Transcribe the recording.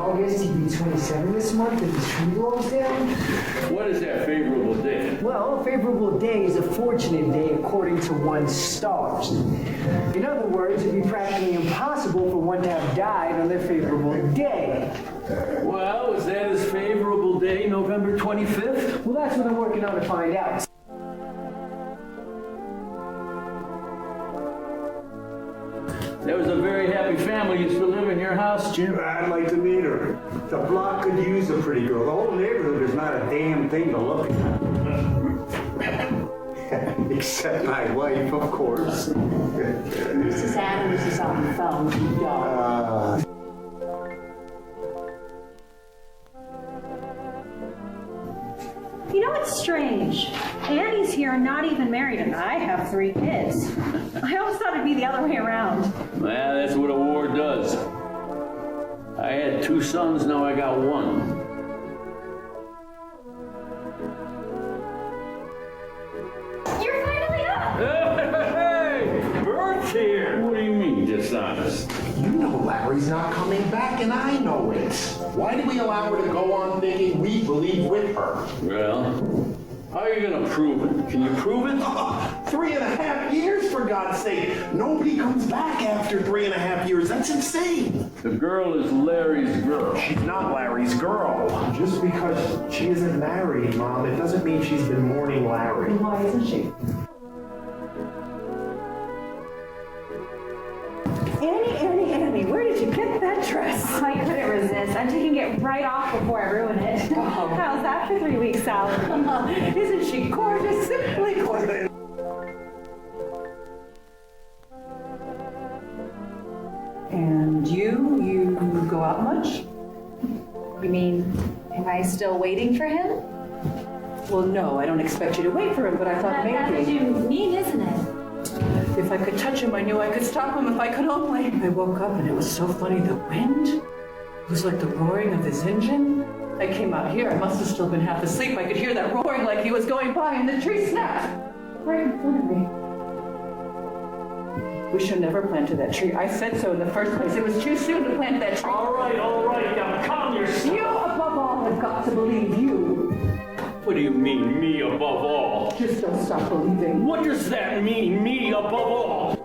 August, he'd be 27 this month if the tree rolls down. What is that favorable day? Well, a favorable day is a fortunate day according to one's stars. In other words, it'd be practically impossible for one to have died on their favorable day. Well, is that his favorable day, November 25th? Well, that's what I'm working on to find out. There was a very happy family used to live in your house, Jim. I'd like to meet her. The block could use a pretty girl. The whole neighborhood is not a damn thing to look at. Except my wife, of course. Mrs. Adams is on the phone. You know, it's strange. Annie's here and not even married, and I have 3 kids. I always thought it'd be the other way around. Well, that's what a war does. I had 2 sons, now I got 1. You're finally up! Hey! Bert's here! What do you mean, dishonest? You know Larry's not coming back, and I know it. Why do we allow her to go on thinking we believe with her? Well, how are you gonna prove it? Can you prove it? 3.5 years, for God's sake. Nobody comes back after 3.5 years. That's insane. The girl is Larry's girl. She's not Larry's girl. Just because she isn't married, Mom, it doesn't mean she's been mourning Larry. Why isn't she? Annie, where did you get that dress? I couldn't resist. I'm taking it right off before I ruin it. Oh. How's that for 3 weeks, Sally? Isn't she gorgeous? Simply gorgeous. And you go out much? You mean, am I still waiting for him? Well, no, I don't expect you to wait for him, but I thought That's what maybe. you mean, isn't it? If I could touch him, I knew I could stop him if I could only. I woke up and it was so funny. The wind, it was like the roaring of his engine. I came out here. I must have still been half asleep. I could hear that roaring like he was going by and the tree snapped right in front of me. We should never planted that tree. I said so in the first place. It was too soon to plant that tree. All right, now calm yourself. You, above all, have got to believe you. What do you mean, me above all? Just don't stop believing. What does that mean, me above all?